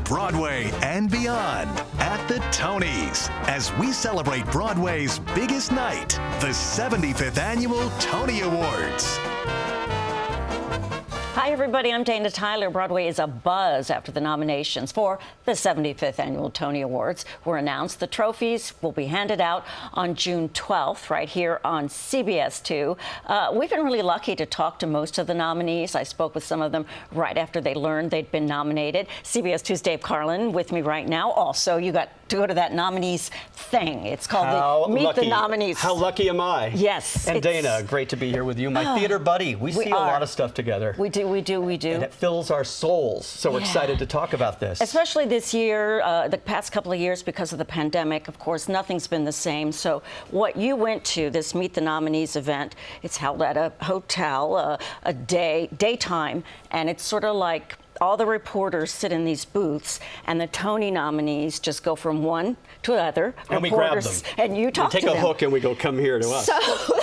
Broadway and beyond at the Tonys as we celebrate Broadway's biggest night, the 75th Annual Tony Awards. Hi, everybody. I'm Dana Tyler. Broadway is abuzz after the nominations for the 75th Annual Tony Awards were announced. The trophies will be handed out on June 12th, right here on CBS 2. We've been really lucky to talk to most of the nominees. I spoke with some of them right after they learned they'd been nominated. CBS 2's Dave Carlin with me right now. Also, you got to go to that nominees thing. It's called the Meet the Nominees. How lucky am I? Yes. And Dana, great to be here with you, my theater buddy. We see a lot of stuff together. We do. And it fills our souls. So we're excited to talk about this. Especially this year, the past couple of years because of the pandemic. Of course, nothing's been the same. So what you went to, this Meet the Nominees event, it's held at a hotel, daytime, and it's sort of like all the reporters sit in these booths, and the Tony nominees just go from one to another. And we grab them. And you talk to them. We take a hook and we go, come here to us. So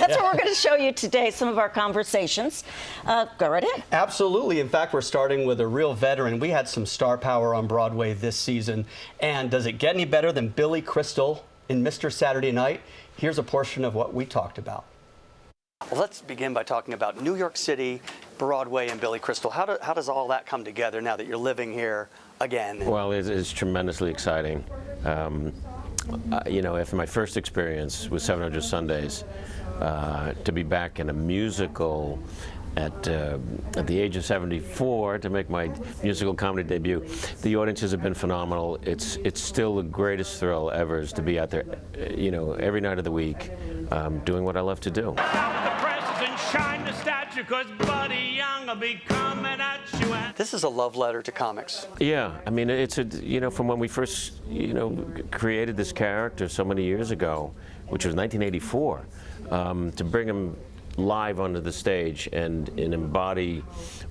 that's what we're going to show you today, some of our conversations. Go right in. Absolutely. In fact, we're starting with a real veteran. We had some star power on Broadway this season. And does it get any better than Billy Crystal in Mr. Saturday Night? Here's a portion of what we talked about. Well, let's begin by talking about New York City, Broadway, and Billy Crystal. How does all that come together now that you're living here again? Well, it's tremendously exciting. You know, after my first experience with 700 Sundays, to be back in a musical at the age of 74 to make my musical comedy debut, the audiences have been phenomenal. It's still the greatest thrill ever is to be out there, you know, every night of the week, doing what I love to do. This is a love letter to comics. Yeah, I mean, it's you know, from when we first, you know, created this character so many years ago, which was 1984, to bring him live onto the stage and embody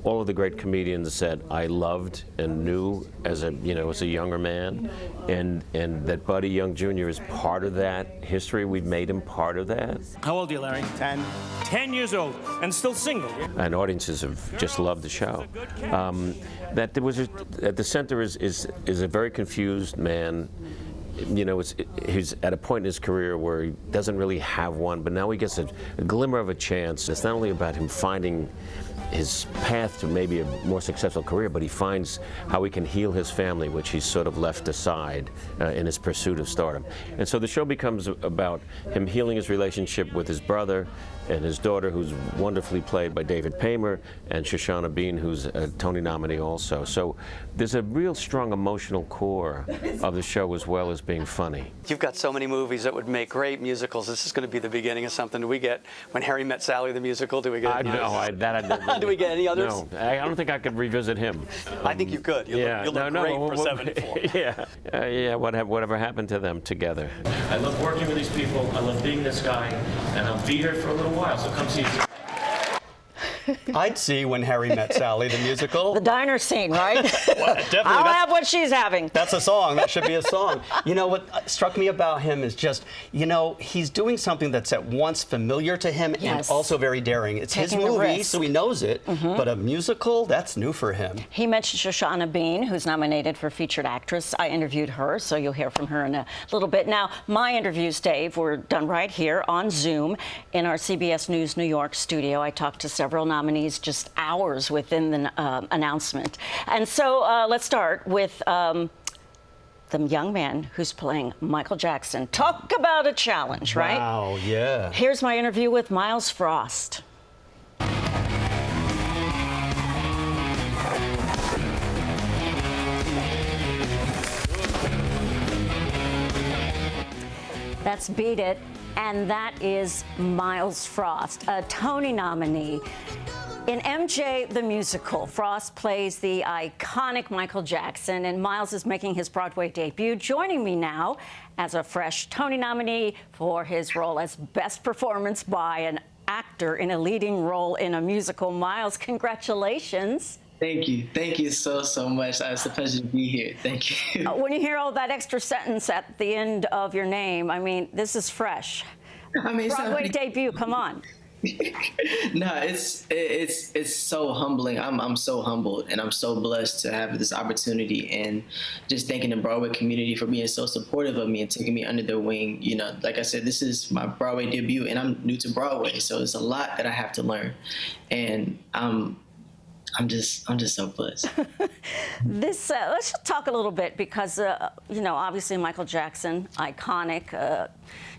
all of the great comedians that I loved and knew as a younger man, and that Buddy Young Jr. is part of that history. We've made him part of that. How old are you, Larry? 10. 10 years old and still single. And audiences have just loved the show. That there was at the center is a very confused man. You know, he's at a point in his career where he doesn't really have one, but now he gets a glimmer of a chance. It's not only about him finding his path to maybe a more successful career, but he finds how he can heal his family, which he's sort of left aside in his pursuit of stardom. And so the show becomes about him healing his relationship with his brother and his daughter, who's wonderfully played by David Paymer, and Shoshana Bean, who's a Tony nominee also. So there's a real strong emotional core of the show as well as being funny. You've got so many movies that would make great musicals. This is going to be the beginning of something. Do we get When Harry Met Sally, the musical? Do we get? Do we get any others? No, I don't think I could revisit him. I think you could. You'll look great for 74. Yeah. Whatever happened to them together? I love working with these people. I love being this guy, and I'll be here for a little while. So come see me. I'd see When Harry Met Sally, the musical. The diner scene, right? Well, definitely. I'll have what she's having. That's a song. That should be a song. You know, what struck me about him is just, you know, he's doing something that's at once familiar to him and also very daring. It's Taking his movie, so he knows it, but a musical, that's new for him. He mentioned Shoshana Bean, who's nominated for Featured Actress. I interviewed her, so you'll hear from her in a little bit. Now, my interviews, Dave, were done right here on Zoom in our CBS News New York studio. I talked to several nominees just hours within the announcement. And so let's start with the young man who's playing Michael Jackson. Talk about a challenge, right? Wow, yeah. Here's my interview with Myles Frost. That's Beat It, and that is Myles Frost, a Tony nominee. In MJ the Musical, Frost plays the iconic Michael Jackson, and Myles is making his Broadway debut. Joining me now as a fresh Tony nominee for his role as Best Performance by an Actor in a Leading Role in a Musical. Myles, congratulations. Thank you. Thank you so much. It's a pleasure to be here. Thank you. When you hear all that extra sentence at the end of your name, I mean, this is fresh. I mean, Broadway debut, come on. No, it's so humbling. I'm so humbled, and I'm so blessed to have this opportunity, and just thanking the Broadway community for being so supportive of me and taking me under their wing. You know, like I said, this is my Broadway debut, and I'm new to Broadway, so it's a lot that I have to learn, and I'm just so blessed. Let's just talk a little bit because, you know, obviously Michael Jackson, iconic,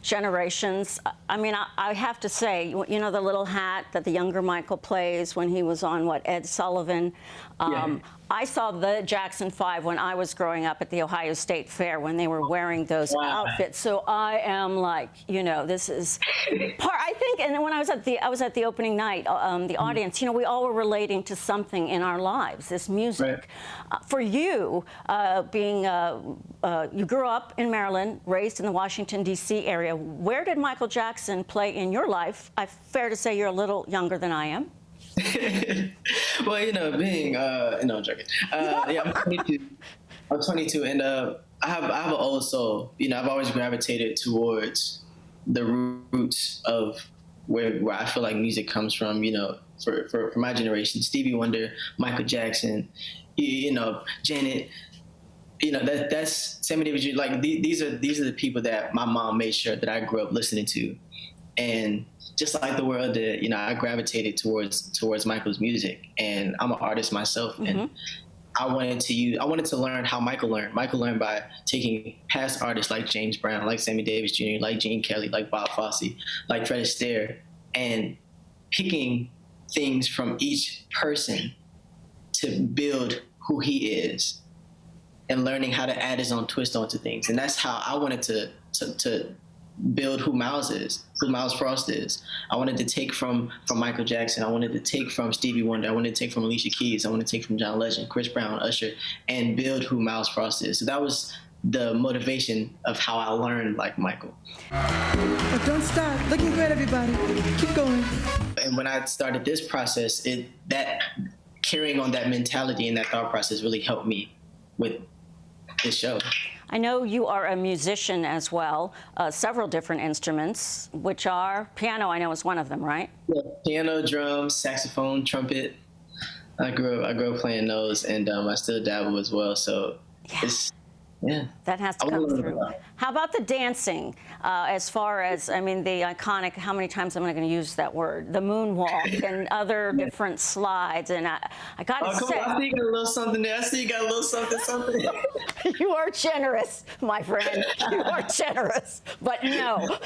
generations. I mean, I have to say, you know, the little hat that the younger Michael plays when he was on, Ed Sullivan. Yeah. I saw the Jackson 5 when I was growing up at the Ohio State Fair when they were wearing those outfits. So I am like, you know, this is part, I think, and when I was at the opening night, the audience, you know, we all were relating to something in our lives, this music. Right. For you, you grew up in Maryland, raised in the Washington, D.C. area. Where did Michael Jackson play in your life? Fair to say you're a little younger than I am. Well, you know, being no, I'm joking. Yeah, I'm 22. I'm 22, and I have an old soul. You know, I've always gravitated towards the roots of where I feel like music comes from. You know, for my generation, Stevie Wonder, Michael Jackson, you know, Janet. You know, that's Sammy Davis. Like these are the people that my mom made sure that I grew up listening to, and just like the world did, you know, I gravitated towards Michael's music, and I'm an artist myself, and I wanted to learn how Michael learned. Michael learned by taking past artists like James Brown, like Sammy Davis Jr., like Gene Kelly, like Bob Fosse, like Fred Astaire, and picking things from each person to build who he is, and learning how to add his own twist onto things. And that's how I wanted to build who Myles is, who Myles Frost is. I wanted to take from Michael Jackson. I wanted to take from Stevie Wonder. I wanted to take from Alicia Keys. I wanted to take from John Legend, Chris Brown, Usher, and build who Myles Frost is. So that was the motivation of how I learned like Michael. But don't stop. Looking good, everybody. Keep going. And when I started this process, that carrying on that mentality and that thought process really helped me with this show. I know you are a musician as well, several different instruments, which are piano. I know is one of them, right? Yeah, piano, drums, saxophone, trumpet. I grew up playing those, and I still dabble as well. So that has to come through. How about the dancing? As far as, I mean, the iconic, how many times am I going to use that word? The moonwalk and other different slides. And I got to say, I see you got a little something there. I see you got a little something. You are generous, my friend. You are generous. But no,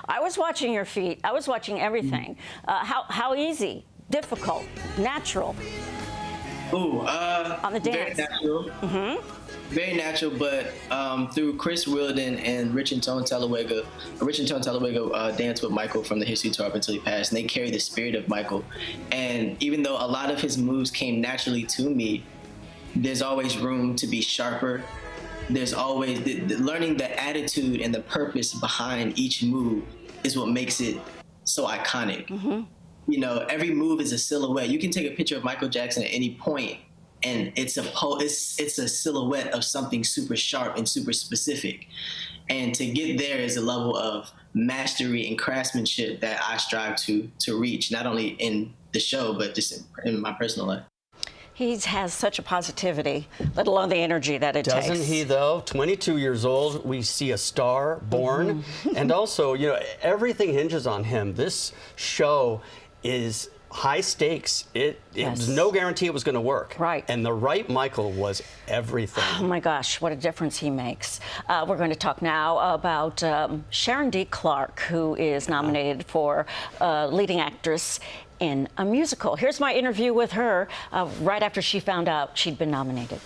I was watching your feet. I was watching everything. How easy, difficult, natural? Ooh, on the dance. Very natural. Very natural, but through Chris Wilden and Rich and Tone Talladega danced with Michael from the History Tour up until he passed, and they carry the spirit of Michael. And even though a lot of his moves came naturally to me, there's always room to be sharper. There's always learning the attitude and the purpose behind each move is what makes it so iconic. You know, every move is a silhouette. You can take a picture of Michael Jackson at any point, and it's a silhouette of something super sharp and super specific. And to get there is a level of mastery and craftsmanship that I strive to reach, not only in the show, but just in my personal life. He has such a positivity, let alone the energy that it takes. Doesn't he, though? 22 years old, we see a star born. And also, you know, everything hinges on him. This show is high stakes. It was no guarantee it was going to work. Right. And the right Michael was everything. Oh my gosh, what a difference he makes. We're going to talk now about Sharon D. Clarke, who is nominated for leading actress in a musical. Here's my interview with her right after she found out she'd been nominated.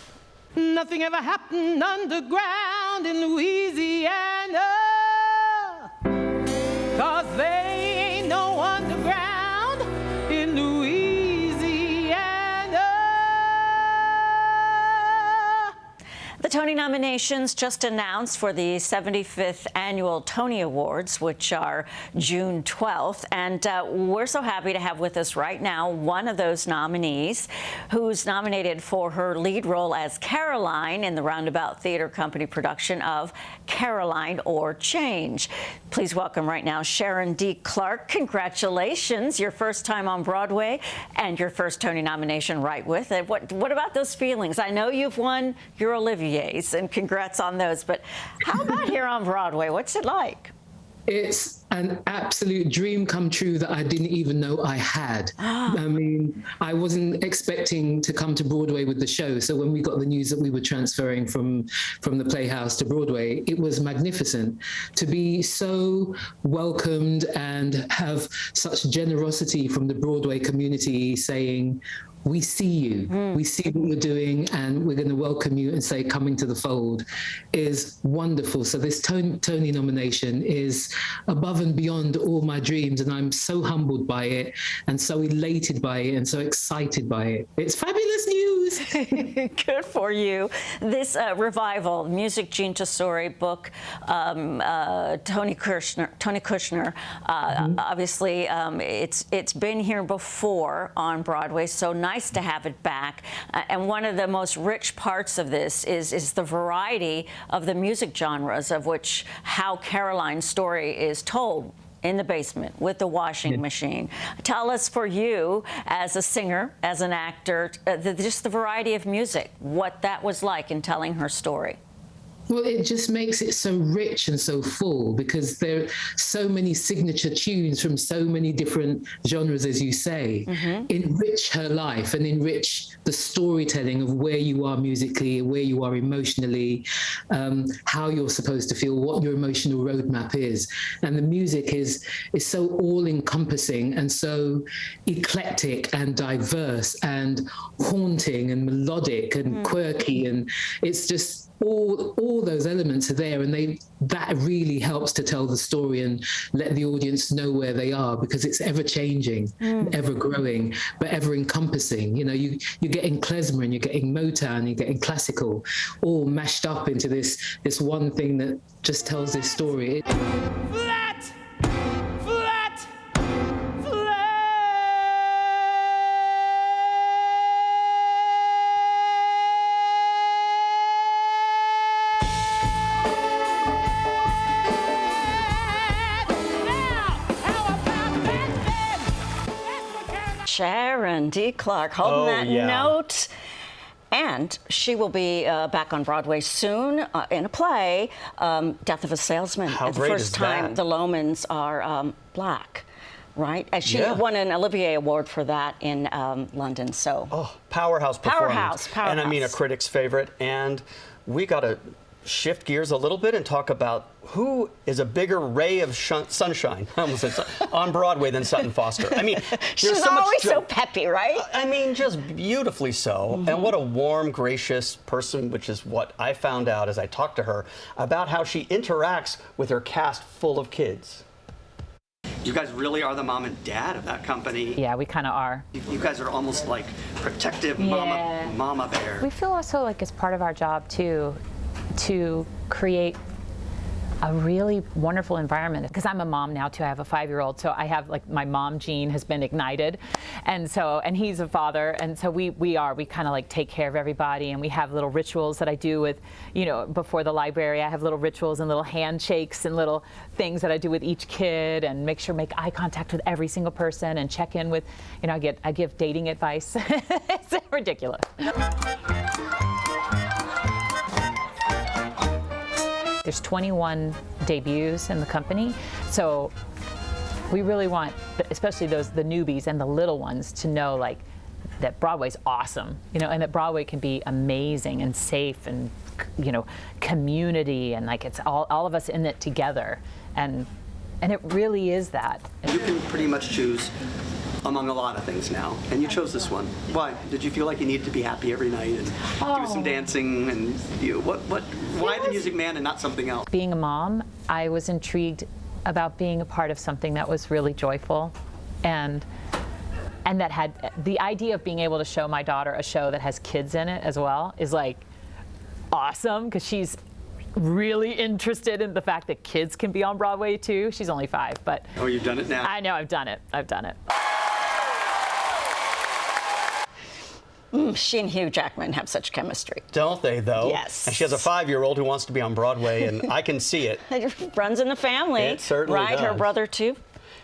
Nothing ever happened underground in Louisiana, 'cause there ain't no underground in Louisiana. The Tony nominations just announced for the 75th Annual Tony Awards, which are June 12th. And we're so happy to have with us right now one of those nominees who's nominated for her lead role as Caroline in the Roundabout Theater Company production of Caroline or Change. Please welcome right now Sharon D. Clarke. Congratulations, your first time on Broadway and your first Tony nomination right with it. What about those feelings? I know you've won your Olivier's, and congrats on those, but how about here on Broadway? What's it like? It's an absolute dream come true that I didn't even know I had. I mean, I wasn't expecting to come to Broadway with the show. So when we got the news that we were transferring from the Playhouse to Broadway, it was magnificent to be so welcomed and have such generosity from the Broadway community saying, we see you, we see what you're doing, and we're going to welcome you and say coming to the fold is wonderful. So this Tony nomination is above and beyond all my dreams, and I'm so humbled by it and so elated by it and so excited by it. It's fabulous news. Good for you. This revival, music, Jean Tesori, book, Tony Kushner. Obviously, it's been here before on Broadway, so nice to have it back. And one of the most rich parts of this is the variety of the music genres of which how Caroline's story is told in the basement with the washing machine. Tell us, for you as a singer, as an actor, just the variety of music, what that was like in telling her story. Well, it just makes it so rich and so full because there are so many signature tunes from so many different genres, as you say, enrich her life and enrich the storytelling of where you are musically, where you are emotionally, how you're supposed to feel, what your emotional roadmap is. And the music is so all-encompassing and so eclectic and diverse and haunting and melodic and quirky, and it's just all those elements are there, and that really helps to tell the story and let the audience know where they are, because it's ever changing, ever growing, but ever encompassing. You know, you're getting klezmer and you're getting Motown, you're getting classical, all mashed up into this one thing that just tells this story. Sharon D. Clarke holding that note. And she will be back on Broadway soon in a play, Death of a Salesman. How the great first is time that? the Lomans are black, right? And she won an Olivier Award for that in London. So Powerhouse performance. Powerhouse. And I mean, a critic's favorite. And we got to shift gears a little bit and talk about who is a bigger ray of sunshine on Broadway than Sutton Foster. I mean, she's so always much so peppy, right? I mean, just beautifully so. And what a warm, gracious person, which is what I found out as I talked to her about how she interacts with her cast full of kids. You guys really are the mom and dad of that company. Yeah, we kind of are. You guys are almost like protective mama bear. We feel also like it's part of our job too, to create a really wonderful environment. Because I'm a mom now too. I have a 5-year-old, so I have like my mom gene has been ignited, and he's a father, and so we kind of like take care of everybody, and we have little rituals that I do with, before the library. I have little rituals and little handshakes and little things that I do with each kid, and make eye contact with every single person and check in with, I give dating advice. It's ridiculous. There's 21 debuts in the company, so we really want, especially the newbies and the little ones, to know like that Broadway's awesome, and that Broadway can be amazing and safe and community, and like it's all of us in it together, and it really is that. You can pretty much choose among a lot of things now, and you chose this one. Why? Did you feel like you needed to be happy every night and do some dancing and why the Music Man and not something else? Being a mom, I was intrigued about being a part of something that was really joyful, and that had the idea of being able to show my daughter a show that has kids in it as well is like awesome because she's really interested in the fact that kids can be on Broadway too. She's only 5, but. Oh, you've done it now? I know, I've done it. She and Hugh Jackman have such chemistry. Don't they, though? Yes. And she has a 5-year-old who wants to be on Broadway, and I can see it. It runs in the family. It certainly right? does. Her brother, too.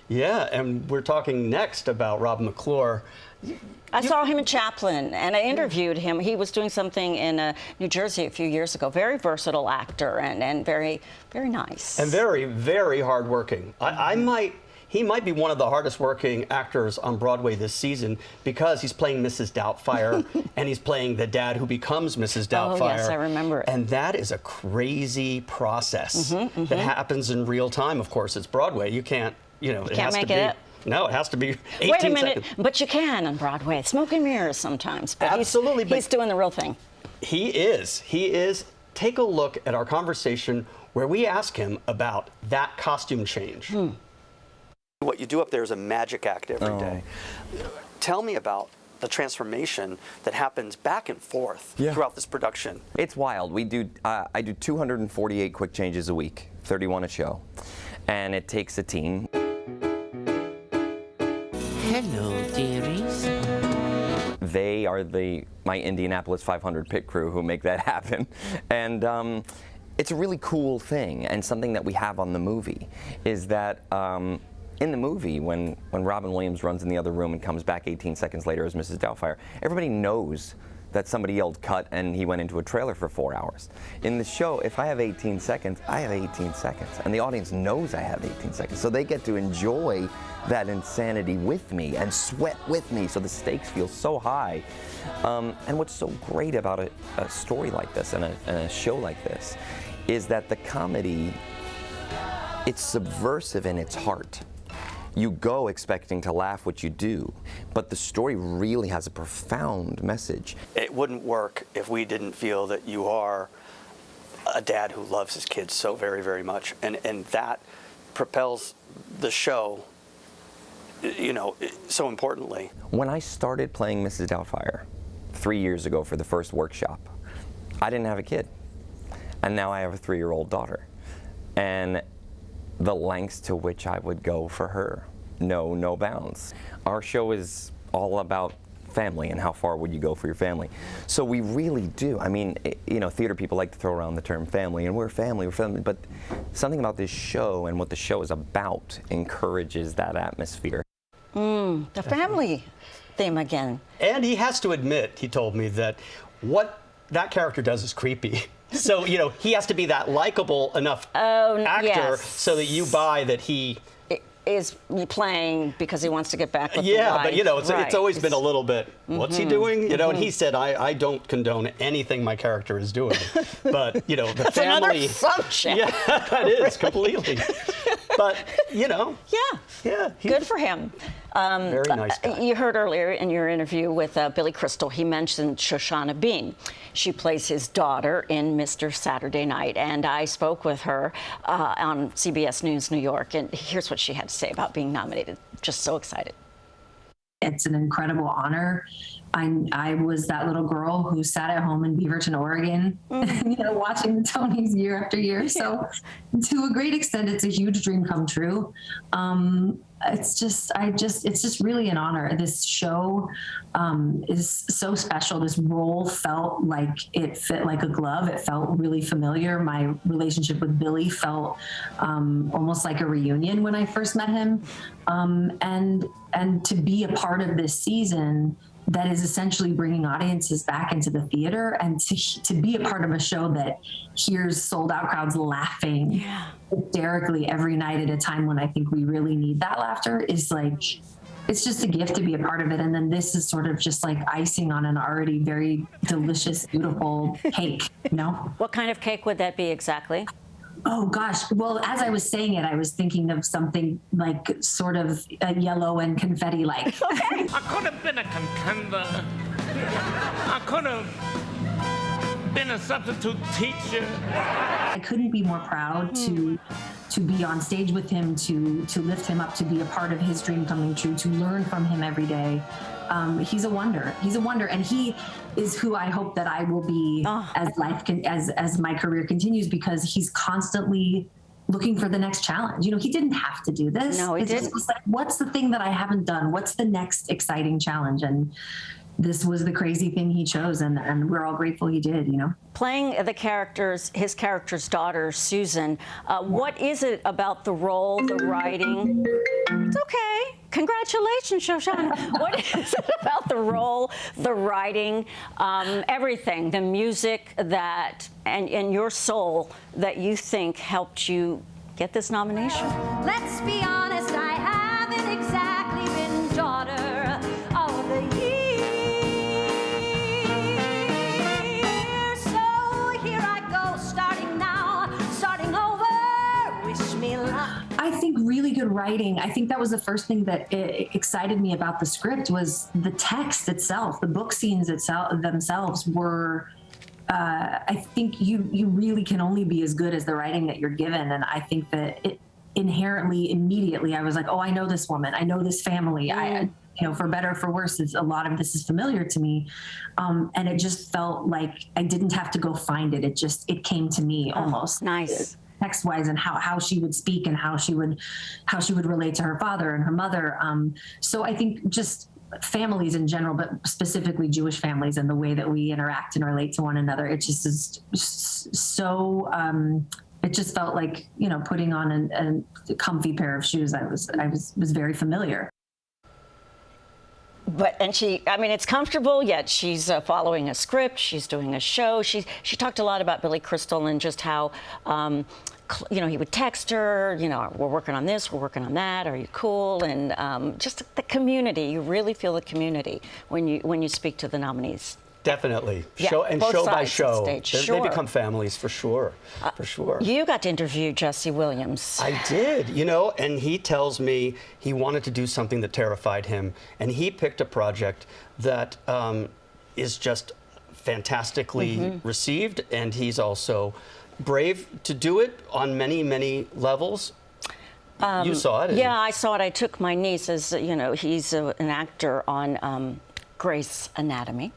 Yeah, and we're talking next about Rob McClure. I saw him in Chaplin, and I interviewed him. He was doing something in New Jersey a few years ago. Very versatile actor and very, very nice. And very, very hardworking. He might be one of the hardest working actors on Broadway this season because he's playing Mrs. Doubtfire and he's playing the dad who becomes Mrs. Doubtfire. Oh, yes, I remember it. And that is a crazy process that happens in real time. Of course, it's Broadway. You can't, it has to be. No, it has to be 18 Wait a minute, seconds. but you can on Broadway. Smoke and mirrors sometimes. But Absolutely. He's doing the real thing. He is. Take a look at our conversation where we ask him about that costume change. What you do up there is a magic act every day. Tell me about the transformation that happens back and forth throughout this production. It's wild. I do 248 quick changes a week, 31 a show, and it takes a team. Hello, dearies. They are my Indianapolis 500 pit crew who make that happen, and it's a really cool thing. And something that we have on the movie is that. In the movie, when Robin Williams runs in the other room and comes back 18 seconds later as Mrs. Doubtfire, everybody knows that somebody yelled cut and he went into a trailer for 4 hours. In the show, if I have 18 seconds, I have 18 seconds. And the audience knows I have 18 seconds. So they get to enjoy that insanity with me and sweat with me. So the stakes feel so high. And what's so great about a story like this and a show like this is that the comedy, it's subversive in its heart. You go expecting to laugh, what you do, but the story really has a profound message. It wouldn't work if we didn't feel that you are a dad who loves his kids so very, very much, and that propels the show, so importantly. When I started playing Mrs. Doubtfire 3 years ago for the first workshop, I didn't have a kid, and now I have a 3-year-old daughter, and the lengths to which I would go for her, no bounds. Our show is all about family and how far would you go for your family. So we really do. I mean, theater people like to throw around the term family, and we're family, but something about this show and what the show is about encourages that atmosphere. The family theme again. And he has to admit, he told me, that what that character does is creepy. So, he has to be that likable enough actor so that you buy that he is playing because he wants to get back with the wife. But it's always been a little bit, what's he doing? And he said, I don't condone anything my character is doing. But, the That's family. Another subject. Yeah, that is, completely. But, Yeah, good for him. Very nice guy. You heard earlier in your interview with Billy Crystal, he mentioned Shoshana Bean. She plays his daughter in Mr. Saturday Night, and I spoke with her on CBS News New York, and here's what she had to say about being nominated. Just so excited. It's an incredible honor. I was that little girl who sat at home in Beaverton, Oregon, watching the Tonys year after year. So to a great extent, it's a huge dream come true. It's just really an honor. This show is so special. This role felt like it fit like a glove. It felt really familiar. My relationship with Billy felt almost like a reunion when I first met him. And to be a part of this season that is essentially bringing audiences back into the theater, and to be a part of a show that hears sold out crowds laughing hysterically every night at a time when I think we really need that laughter is like, it's just a gift to be a part of it. And then this is sort of just like icing on an already very delicious, beautiful cake, What kind of cake would that be exactly? Oh gosh. Well, as I was saying it, I was thinking of something like sort of yellow and confetti like. Okay. I could have been a contender. I could have been a substitute teacher. I couldn't be more proud to be on stage with him, to lift him up, to be a part of his dream coming true, to learn from him every day. He's a wonder. He's a wonder, and he is who I hope that I will be as my career continues, because he's constantly looking for the next challenge. You know, he didn't have to do this. No, he didn't. Just was like, what's the thing that I haven't done? What's the next exciting challenge? And this was the crazy thing he chose, and we're all grateful he did, you know. Playing his character's daughter, Susan, what is it about the role, the writing? It's okay. Congratulations, Shoshana. What is it about the role, the writing, everything, the music that, and your soul that you think helped you get this nomination? Let's be honest, I haven't exactly been daughter of the year. So here I go, starting now, starting over, wish me luck. I think really good writing. I think that was the first thing that excited me about the script was the text itself. The book scenes themselves were, I think you really can only be as good as the writing that you're given. And I think that it inherently, immediately, I was like, oh, I know this woman. I know this family. You know, for better or for worse, a lot of this is familiar to me. And it just felt like I didn't have to go find it. It came to me almost. Nice. Text-wise, and how she would speak and how she would relate to her father and her mother. So I think just families in general, but specifically Jewish families and the way that we interact and relate to one another, it just is so. It just felt like, you know, putting on a comfy pair of shoes. I was very familiar. It's comfortable, yet she's following a script. She's doing a show. She talked a lot about Billy Crystal and just how, you know, he would text her, you know, we're working on this, we're working on that. Are you cool? And just the community. You really feel the community when you speak to the nominees. Definitely. Yeah, Show by show. They become families for sure. For sure. You got to interview Jesse Williams. I did, you know, and he tells me he wanted to do something that terrified him, and he picked a project that is just fantastically received, and he's also brave to do it on many, many levels. You saw it. Yeah, I saw it. I took my niece, as you know, he's an actor on Grey's Anatomy.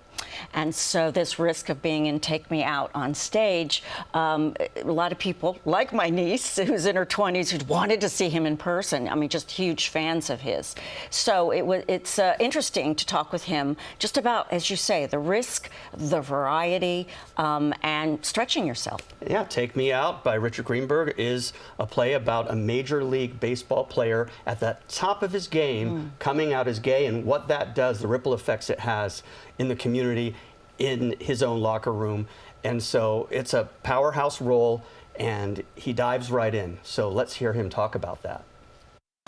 And so this risk of being in Take Me Out on stage, a lot of people, like my niece, who's in her 20s, who wanted to see him in person. I mean, just huge fans of his. So it's interesting to talk with him just about, as you say, the risk, the variety, and stretching yourself. Yeah, Take Me Out by Richard Greenberg is a play about a Major League Baseball player at the top of his game, coming out as gay, and what that does, the ripple effects it has in the community, in his own locker room. And so it's a powerhouse role, and he dives right in. So let's hear him talk about that.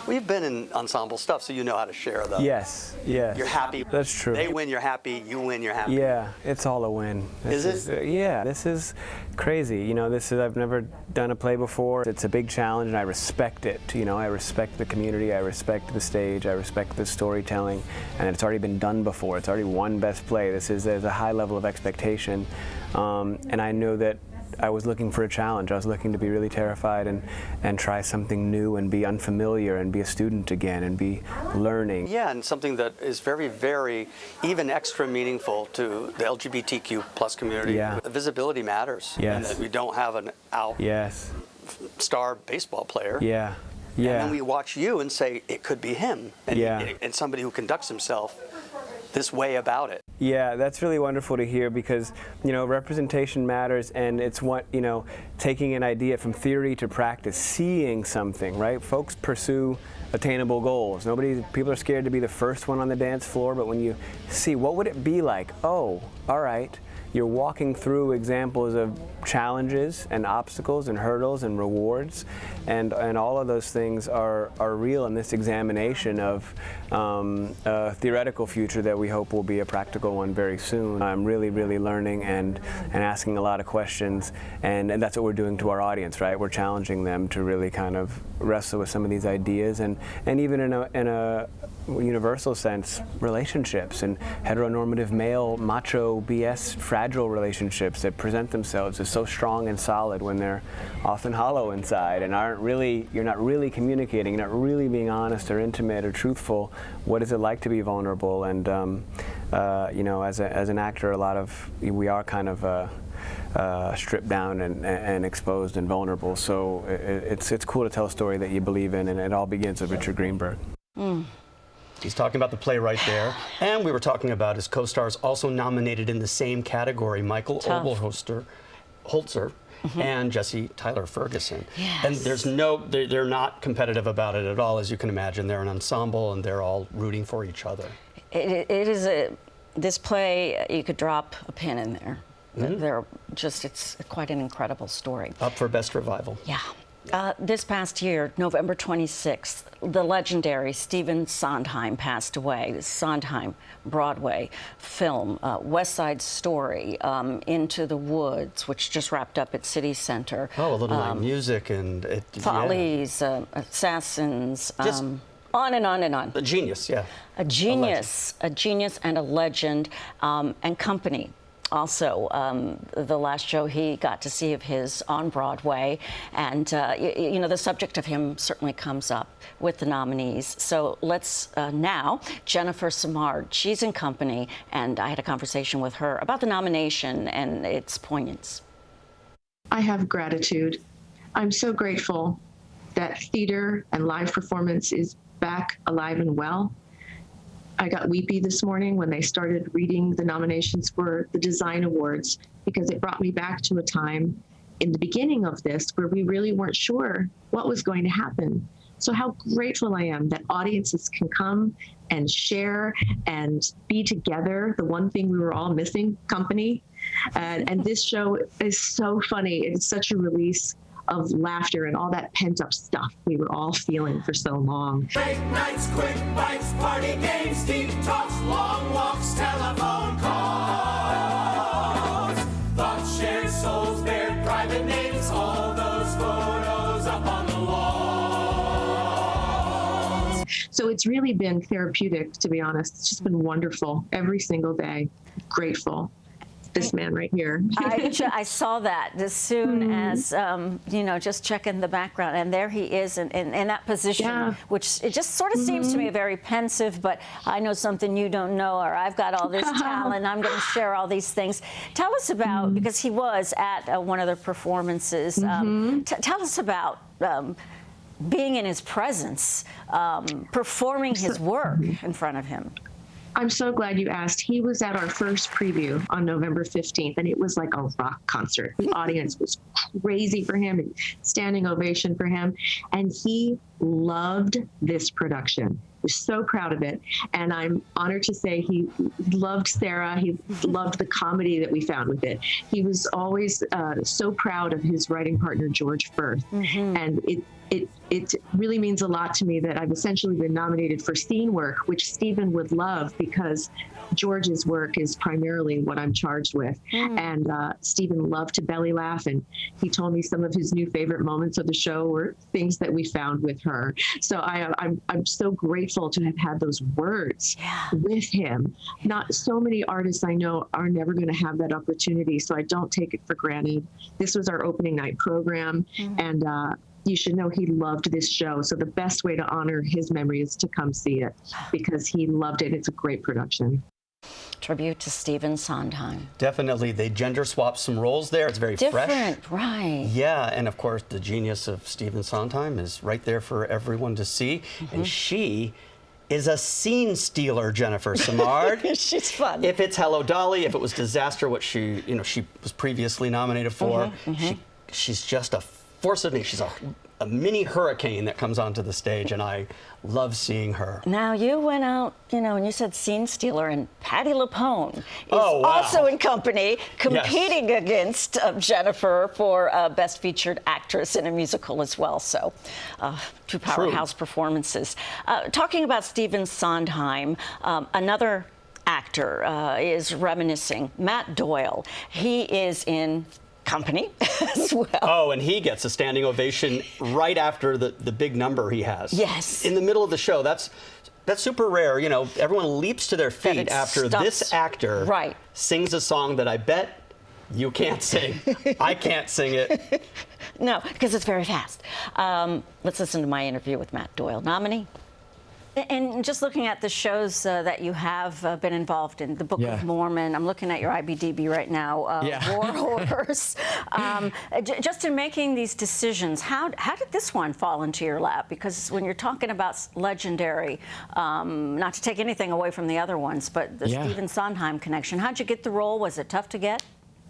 We've been in ensemble stuff, so you know how to share the... Yes. You're happy. That's true. They win, you're happy. You win, you're happy. Yeah, it's all a win. Is it? Yeah, this is crazy. You know, I've never done a play before. It's a big challenge, and I respect it. You know, I respect the community, I respect the stage, I respect the storytelling, and it's already been done before. It's already won Best Play. There's a high level of expectation, and I know that I was looking for a challenge. I was looking to be really terrified and try something new and be unfamiliar and be a student again and be learning. Yeah, and something that is very, very, even extra meaningful to the LGBTQ plus community. Yeah. The visibility matters. Yes. And that we don't have an out star baseball player. Yeah. And then we watch you and say, it could be him. And, and somebody who conducts himself this way about it. Yeah, that's really wonderful to hear, because, you know, representation matters, and it's what, you know, taking an idea from theory to practice, seeing something, right? Folks pursue attainable goals. People are scared to be the first one on the dance floor, but when you see, what would it be like? Oh, all right. You're walking through examples of challenges and obstacles and hurdles and rewards, and all of those things are real in this examination of a theoretical future that we hope will be a practical one very soon. I'm really, really learning and asking a lot of questions, and that's what we're doing to our audience, right? We're challenging them to really kind of wrestle with some of these ideas, and even in a universal sense, relationships and heteronormative male macho BS fragile fragile relationships that present themselves as so strong and solid when they're often hollow inside and you're not really communicating, you're not really being honest or intimate or truthful. What is it like to be vulnerable? And as an actor, we are kind of stripped down and exposed and vulnerable. So it's cool to tell a story that you believe in, and it all begins with Richard Greenberg. He's talking about the play right there. And we were talking about his co-stars also nominated in the same category, Michael Holzer and Jesse Tyler Ferguson. Yes. And they're not competitive about it at all, as you can imagine. They're an ensemble and they're all rooting for each other. This play, you could drop a pin in there. It's quite an incredible story. Up for Best Revival. Yeah. This past year, November 26th, the legendary Stephen Sondheim passed away. Sondheim Broadway film, West Side Story, Into the Woods, which just wrapped up at City Center. Oh, a little like music and... Follies, Assassins, on and on and on. A genius, yeah. A genius and a legend, and Company. Also, the last show he got to see of his on Broadway, and the subject of him certainly comes up with the nominees. So let's now, Jennifer Simard, she's in Company, and I had a conversation with her about the nomination and its poignance. I have gratitude. I'm so grateful that theater and live performance is back alive and well. I got weepy this morning when they started reading the nominations for the Design Awards, because it brought me back to a time in the beginning of this where we really weren't sure what was going to happen. So how grateful I am that audiences can come and share and be together. The one thing we were all missing, company. And this show is so funny. It's such a release of laughter and all that pent-up stuff we were all feeling for so long. Late nights, quick bites, party games, deep talks, long walks, telephone calls, thoughts shared, souls bared, private names, all those photos up on the walls. So it's really been therapeutic, to be honest. It's just been wonderful every single day. Grateful. This man right here. I saw that as soon as, just checking the background. And there he is in that position, which it just sort of seems to me very pensive, but I know something you don't know, or I've got all this talent, I'm going to share all these things. Tell us about, because he was at one of the performances, tell us about being in his presence, performing his work in front of him. I'm so glad you asked. He was at our first preview on November 15th, and it was like a rock concert. The audience was crazy for him, and standing ovation for him. And he loved this production. He was so proud of it. And I'm honored to say he loved Sarah. He loved the comedy that we found with it. He was always so proud of his writing partner, George Firth. And it really means a lot to me that I've essentially been nominated for scene work, which Stephen would love, because George's work is primarily what I'm charged with. And Stephen loved to belly laugh, and he told me some of his new favorite moments of the show were things that we found with her. So I'm so grateful to have had those words with him. Not so many artists I know are never going to have that opportunity, so I don't take it for granted. This was our opening night program, and you should know he loved this show. So the best way to honor his memory is to come see it, because he loved it. It's a great production. Tribute to Stephen Sondheim. Definitely. They gender swapped some roles there. It's very fresh. Different, right. Yeah, and of course, the genius of Stephen Sondheim is right there for everyone to see. And she is a scene stealer, Jennifer Simard. She's fun. If it's Hello Dolly, if it was Disaster, what she was previously nominated for, she's just a force of nature. She's a mini hurricane that comes onto the stage, and I love seeing her. Now, you went out, and you said scene stealer, and Patti LuPone is also in Company, competing against Jennifer for Best Featured Actress in a Musical as well. So, two powerhouse performances. Talking about Stephen Sondheim, another actor is reminiscing, Matt Doyle. He is in Company as well. Oh, and he gets a standing ovation right after the big number he has. Yes. In the middle of the show. That's that's super rare. You know, everyone leaps to their feet after this actor sings a song that I bet you can't sing. I can't sing it. No, because it's very fast. Let's listen to my interview with Matt Doyle, nominee. And just looking at the shows that you have been involved in, the Book of Mormon, I'm looking at your IMDb right now, War Horse. Just in making these decisions, how did this one fall into your lap? Because when you're talking about legendary, not to take anything away from the other ones, but the Stephen Sondheim connection, how'd you get the role? Was it tough to get?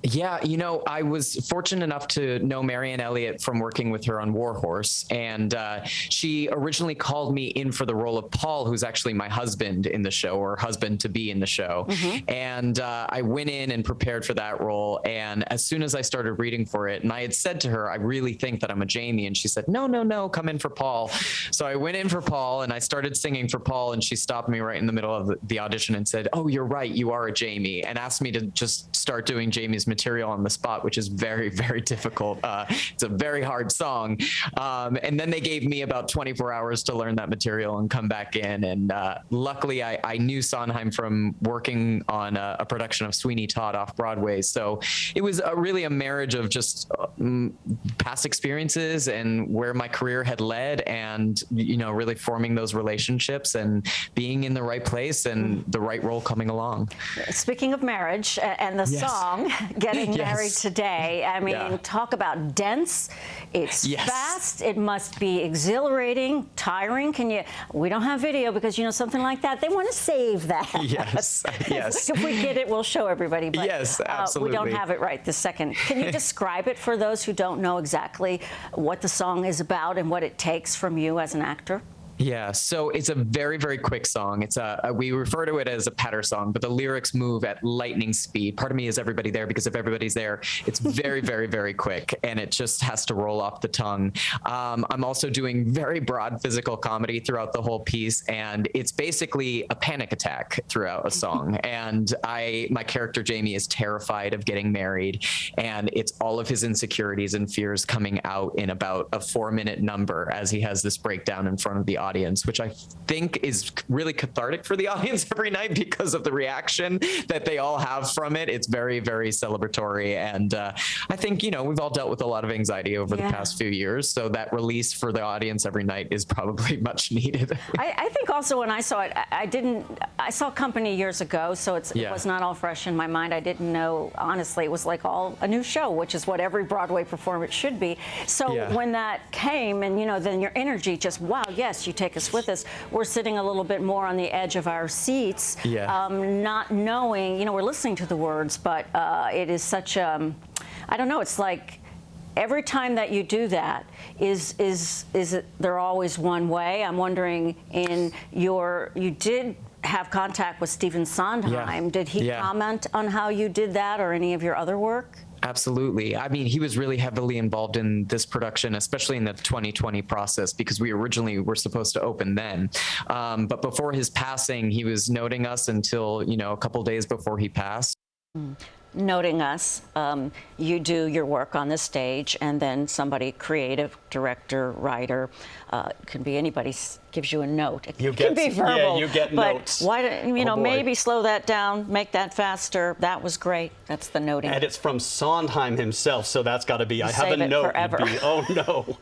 Yeah, you know, I was fortunate enough to know Marianne Elliott from working with her on War Horse, and she originally called me in for the role of Paul, who's actually my husband in the show, or husband-to-be in the show. And I went in and prepared for that role, and as soon as I started reading for it, and I had said to her, I really think that I'm a Jamie, and she said, no, come in for Paul. So I went in for Paul, and I started singing for Paul, and she stopped me right in the middle of the audition and said, oh, you're right, you are a Jamie, and asked me to just start doing Jamie's material on the spot, which is very, very difficult. It's a very hard song. And then they gave me about 24 hours to learn that material and come back in. And luckily, I knew Sondheim from working on a production of Sweeney Todd off Broadway. So it was really a marriage of just past experiences and where my career had led, and, you know, really forming those relationships and being in the right place and the right role coming along. Speaking of marriage and the song, Getting Married Today, I mean, talk about dense. It's fast. It must be exhilarating, tiring. We don't have video because, you know, something like that, they want to save that. Yes. If we get it, we'll show everybody. But, yes, absolutely. We don't have it right this second. Can you describe it for those who don't know exactly what the song is about and what it takes from you as an actor? Yeah, so it's a very, very quick song. It's we refer to it as a patter song, but the lyrics move at lightning speed. Part of me is everybody there, because if everybody's there, it's very, very, very quick, and it just has to roll off the tongue. I'm also doing very broad physical comedy throughout the whole piece, and it's basically a panic attack throughout a song. And my character Jamie is terrified of getting married, and it's all of his insecurities and fears coming out in about a 4-minute number as he has this breakdown in front of the audience, which I think is really cathartic for the audience every night because of the reaction that they all have from it. It's very, very celebratory. And I think, you know, we've all dealt with a lot of anxiety over the past few years. So that release for the audience every night is probably much needed. I think also when I saw it, I saw Company years ago, so it was not all fresh in my mind. I didn't know, honestly, it was like a new show, which is what every Broadway performance should be. So when that came, and, you know, then your energy just, wow, yes, you take us with us. We're sitting a little bit more on the edge of our seats, not knowing, you know, we're listening to the words, but it is such I don't know, it's like every time that you do that, is it there always one way? I'm wondering, you did have contact with Stephen Sondheim. Did he comment on how you did that or any of your other work? Absolutely. I mean, he was really heavily involved in this production, especially in the 2020 process, because we originally were supposed to open then. But before his passing, he was noting us until, you know, a couple days before he passed. Noting us, you do your work on the stage, and then somebody, creative director, writer, can be anybody, gives you a note. It can be verbal. Yeah, you get notes. But why, you know, maybe slow that down, make that faster. That was great. That's the noting. And it's from Sondheim himself, so that's got to be, I have a note. Forever. Oh no.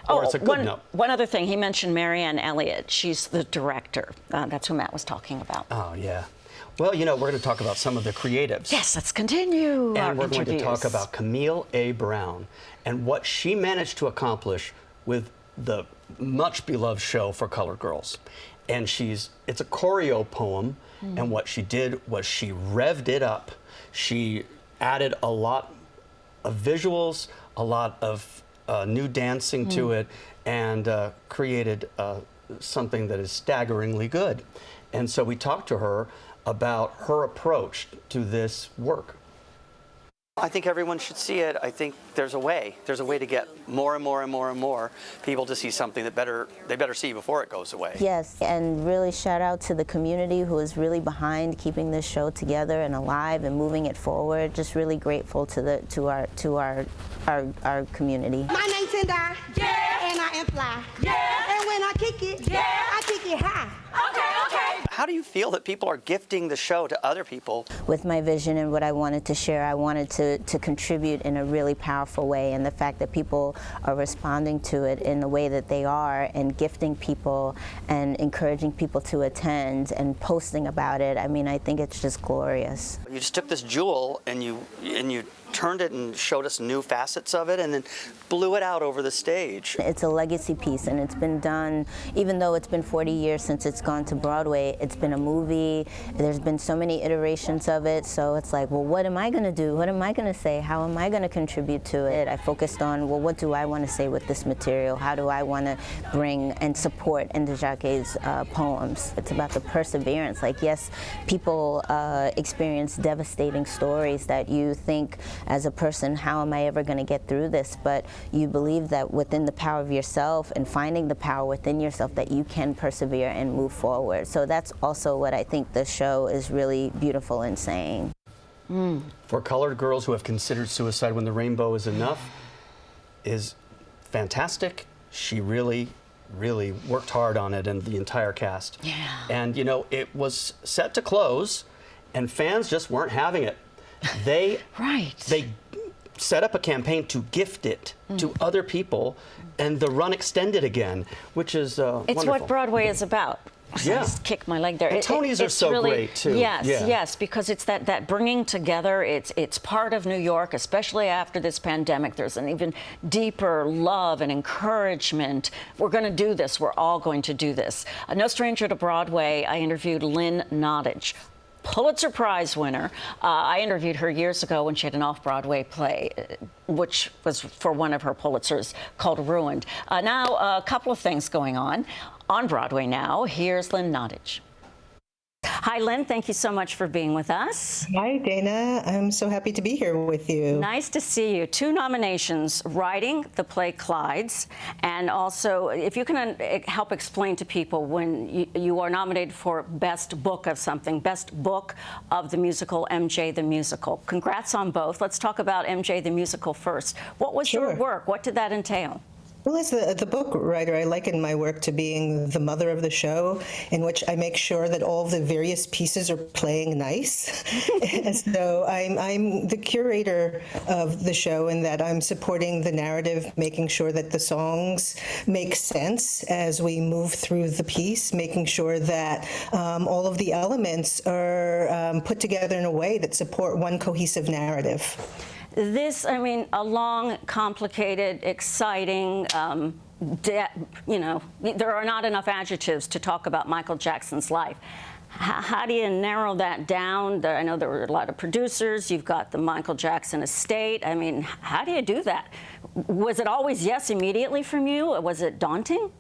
Or it's a good note. One other thing, he mentioned Marianne Elliott. She's the director. That's who Matt was talking about. Oh yeah. Well, you know, we're going to talk about some of the creatives. Yes, let's continue. And we're going to talk about Camille A. Brown and what she managed to accomplish with the much beloved show for colored girls. And it's a choreo poem, and what she did was she revved it up. She added a lot of visuals, a lot of new dancing to it, and created something that is staggeringly good. And so we talked to her about her approach to this work. I think everyone should see it. I think there's a way to get more and more and more and more people to see something that they better see before it goes away. Yes, and really shout out to the community who is really behind keeping this show together and alive and moving it forward. Just really grateful to our community. My name's Tendai, and I am fly. And when I kick it, I kick it high. Okay. How do you feel that people are gifting the show to other people? With my vision and what I wanted to share, I wanted to contribute in a really powerful way, and the fact that people are responding to it in the way that they are and gifting people and encouraging people to attend and posting about it, I mean, I think it's just glorious. You just took this jewel and you turned it and showed us new facets of it and then blew it out over the stage. It's a legacy piece, and it's been done, even though it's been 40 years since it's gone to Broadway, it's been a movie, there's been so many iterations of it, so it's like, well, what am I going to do? What am I going to say? How am I going to contribute to it? I focused on, well, what do I want to say with this material? How do I want to bring and support Ndijake's poems? It's about the perseverance. Like, yes, people experience devastating stories that you think, as a person, how am I ever going to get through this? But you believe that within the power of yourself and finding the power within yourself that you can persevere and move forward. So that's also what I think the show is really beautiful in saying. For colored girls who have considered suicide when the rainbow is enough is fantastic. She really worked hard on it, and the entire cast. Yeah. And you know, it was set to close and fans just weren't having it. They set up a campaign to gift it to other people, and the run extended again, which is It's wonderful. what Broadway is about. So I just kicked my leg there. And Tonys are so really great too. Yes, because it's that bringing together. It's part of New York, especially after this pandemic. There's an even deeper love and encouragement. We're going to do this. We're all going to do this. No stranger to Broadway, I interviewed Lynn Nottage, Pulitzer Prize winner. I interviewed her years ago when she had an off-Broadway play, which was for one of her Pulitzers, called Ruined. Now, a couple of things going on Broadway now. Here's Lynn Nottage. Hi, Lynn. Thank you so much for being with us. Hi, Dana. I'm so happy to be here with you. Nice to see you. 2 nominations, writing the play Clydes, and also, if you can help explain to people when you are nominated for Best Book of something, Best Book of the musical, MJ the Musical. Congrats on both. Let's talk about MJ the Musical first. What was your work? What did that entail? Well, as the book writer, I liken my work to being the mother of the show, in which I make sure that all the various pieces are playing nice. And so I'm the curator of the show, in that I'm supporting the narrative, making sure that the songs make sense as we move through the piece, making sure that all of the elements are put together in a way that support one cohesive narrative. This, I mean, a long, complicated, exciting, there are not enough adjectives to talk about Michael Jackson's life. How do you narrow that down? I know there were a lot of producers. You've got the Michael Jackson estate. I mean, how do you do that? Was it always yes immediately from you? Was it daunting?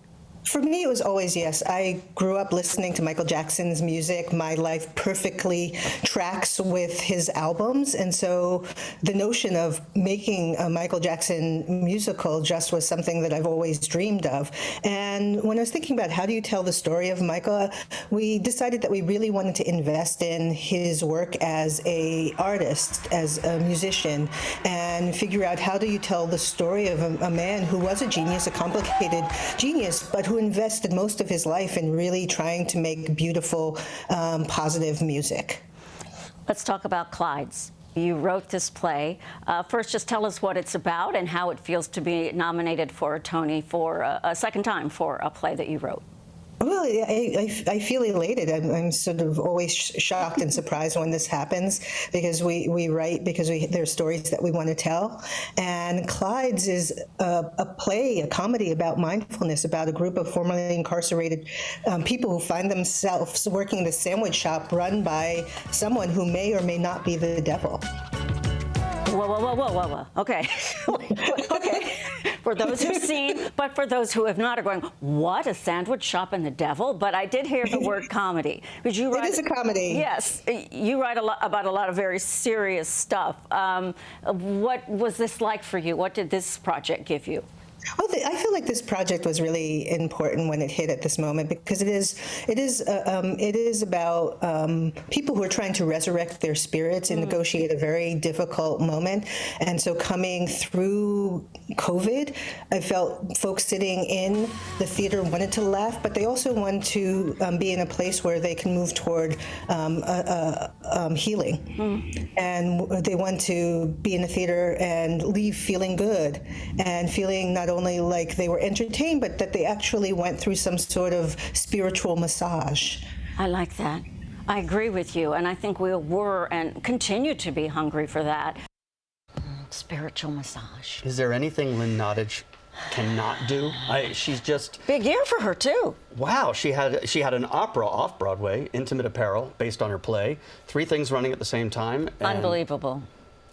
For me, it was always yes. I grew up listening to Michael Jackson's music. My life perfectly tracks with his albums. And so the notion of making a Michael Jackson musical just was something that I've always dreamed of. And when I was thinking about how do you tell the story of Michael, we decided that we really wanted to invest in his work as an artist, as a musician, and figure out how do you tell the story of a man who was a genius, a complicated genius, but who invested most of his life in really trying to make beautiful, positive music. Let's talk about Clydes. You wrote this play. First, just tell us what it's about and how it feels to be nominated for a Tony for a second time for a play that you wrote. Well, I feel elated. I'm sort of always shocked and surprised when this happens, because we write because there are stories that we want to tell. And Clydes is a play, a comedy about mindfulness, about a group of formerly incarcerated people who find themselves working in a sandwich shop run by someone who may or may not be the devil. Whoa. Okay. Okay. For those who've seen, but for those who have not are going, what, a sandwich shop and the devil? But I did hear the word comedy. It is a comedy. Yes. You write about a lot of very serious stuff. What was this like for you? What did this project give you? I feel like this project was really important when it hit at this moment because it is about people who are trying to resurrect their spirits and negotiate a very difficult moment. And so coming through COVID, I felt folks sitting in the theater wanted to laugh, but they also want to be in a place where they can move toward healing. And they want to be in the theater and leave feeling good and feeling not only like they were entertained, but that they actually went through some sort of spiritual massage. I like that. I agree with you, and I think we were and continue to be hungry for that. Spiritual massage. Is there anything Lynn Nottage cannot do? She's just... Big year for her, too. Wow, she had an opera off Broadway, Intimate Apparel, based on her play. 3 things running at the same time. Unbelievable.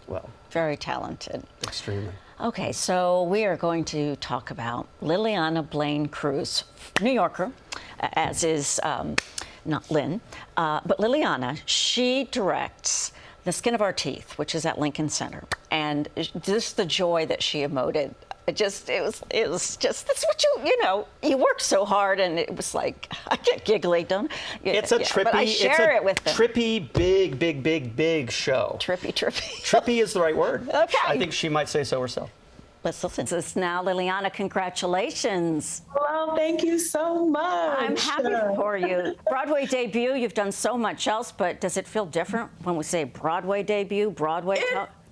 Well. Very talented. Extremely. Okay, so we are going to talk about Lileana Blain-Cruz, New Yorker, as is not Lynn, but Lileana. She directs The Skin of Our Teeth, which is at Lincoln Center, and just the joy that she emoted. It was just that's what you worked so hard, and it was like I get giggly, don't? It's a trippy. But I share it with them. Trippy, big show. Trippy. Trippy is the right word. Okay. I think she might say so herself. Let's listen to this now. Lileana, congratulations. Well, thank you so much. I'm happy for you. Broadway debut, you've done so much else, but does it feel different when we say Broadway debut, Broadway?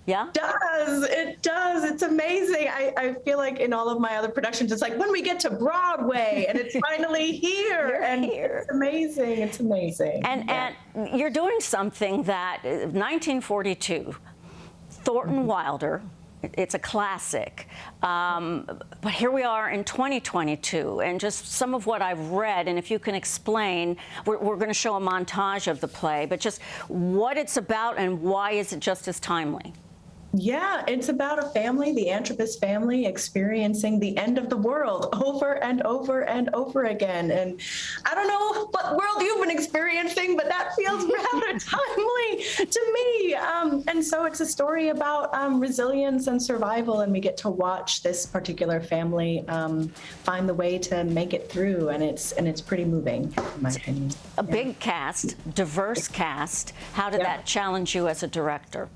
Yeah? It does. It's amazing. I feel like in all of my other productions, it's like when we get to Broadway and it's finally here. It's amazing. It's amazing. And you're doing something that 1942, Thornton Wilder, it's a classic. But here we are in 2022, and just some of what I've read, and if you can explain, we're going to show a montage of the play, but just what it's about and why is it just as timely? Yeah, it's about a family, the Antrobus family, experiencing the end of the world over and over and over again. And I don't know what world you've been experiencing, but that feels rather timely to me. And so it's a story about resilience and survival, and we get to watch this particular family find the way to make it through, and it's pretty moving, in my opinion. A big cast, diverse cast. How did that challenge you as a director?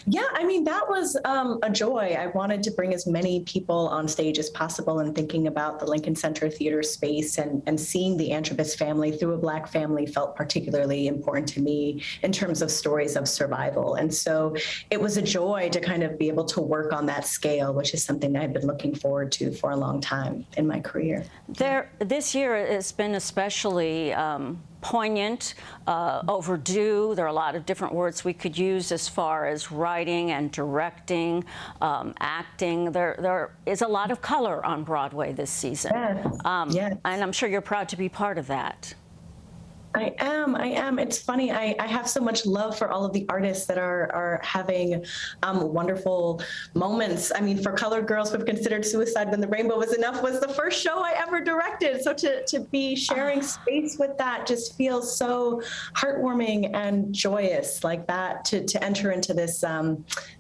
Yeah, I mean, that was a joy. I wanted to bring as many people on stage as possible, and thinking about the Lincoln Center theater space and seeing the Antrobus family through a Black family felt particularly important to me in terms of stories of survival. And so it was a joy to kind of be able to work on that scale, which is something I've been looking forward to for a long time in my career. This year has been especially poignant, overdue. There are a lot of different words we could use as far as writing and directing, acting. There is a lot of color on Broadway this season. Yes. And I'm sure you're proud to be part of that. I am. It's funny. I have so much love for all of the artists that are having wonderful moments. I mean, for Colored Girls Who've Considered Suicide When the Rainbow Was Enough was the first show I ever directed. So to be sharing space with that just feels so heartwarming and joyous like that. To enter into this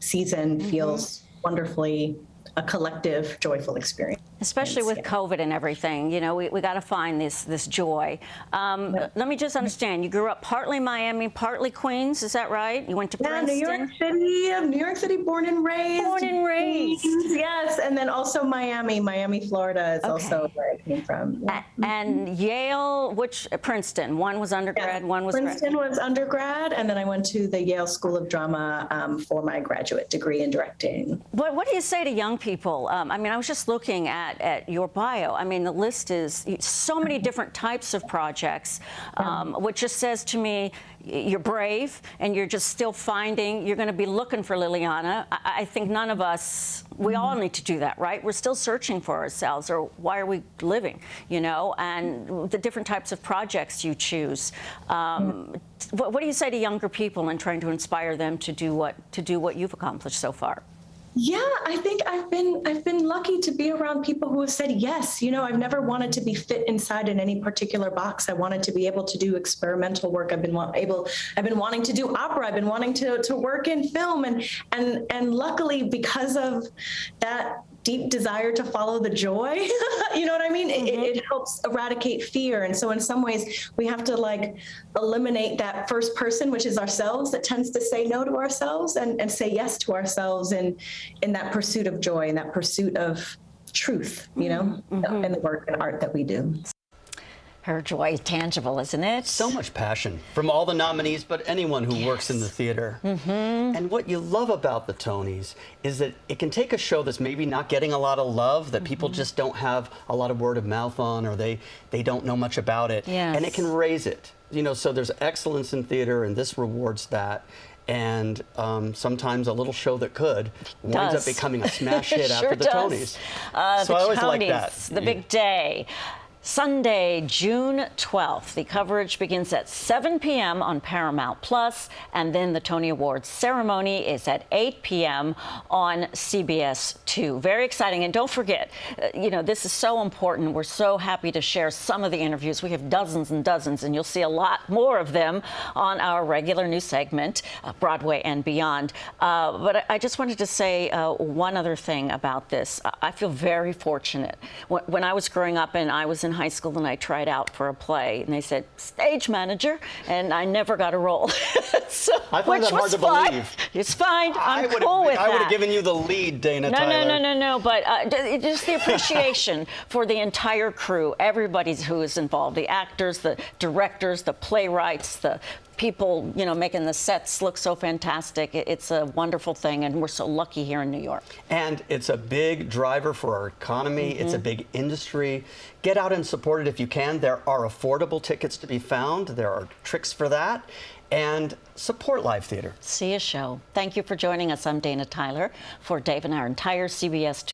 season feels wonderfully a collective, joyful experience. Especially with COVID and everything, we got to find this joy. Let me just understand. You grew up partly Miami, partly Queens. Is that right? You went to Princeton. New York City, born and raised. Yes, and then also Miami, Florida is also where I came from. Yeah. And Yale, Princeton? One was undergrad, one was Princeton was undergrad, and then I went to the Yale School of Drama for my graduate degree in directing. What do you say to young people? I mean, I was just looking at your bio. I mean, the list is so many different types of projects, which just says to me, you're brave and you're just still you're going to be looking for Lileana. I think none of us, we all need to do that, right? We're still searching for ourselves, or why are we living, and the different types of projects you choose. What do you say to younger people in trying to inspire them to do what you've accomplished so far? Yeah, I think I've been lucky to be around people who have said yes. You know, I've never wanted to be fit inside in any particular box. I wanted to be able to do experimental work. I've been wanting to do opera. I've been wanting to work in film, and luckily, because of that deep desire to follow the joy, you know what I mean? It helps eradicate fear. And so in some ways we have to like eliminate that first person, which is ourselves, that tends to say no to ourselves and say yes to ourselves in that pursuit of joy and that pursuit of truth, you know, in the work and art that we do. Her joy is tangible, isn't it? So much passion from all the nominees, but anyone who works in the theater. And what you love about the Tonys is that it can take a show that's maybe not getting a lot of love, that people just don't have a lot of word of mouth on, or they don't know much about it, and it can raise it. You know, so there's excellence in theater, and this rewards that. And sometimes a little show that could winds up becoming a smash hit after the Tonys. So I always like that. The big day. Sunday, June 12th. The coverage begins at 7 p.m. on Paramount Plus, and then the Tony Awards ceremony is at 8 p.m. on CBS 2. Very exciting. And don't forget, you know, this is so important. We're so happy to share some of the interviews. We have dozens and dozens, and you'll see a lot more of them on our regular news segment, Broadway and Beyond. But I just wanted to say one other thing about this. I feel very fortunate. When I was growing up and I was in high school and I tried out for a play, and they said stage manager, and I never got a role. So, I find that hard to believe. It's fine. I'm cool with that. I would have given you the lead, Dana Tyler. No. But just the appreciation for the entire crew, everybody who is involved, the actors, the directors, the playwrights, the people, you know, making the sets look so fantastic. It's a wonderful thing, and we're so lucky here in New York. And it's a big driver for our economy. It's a big industry. Get out and support it if you can. There are affordable tickets to be found. There are tricks for that. And support live theater. See a show. Thank you for joining us. I'm Dana Tyler. For Dave and our entire CBS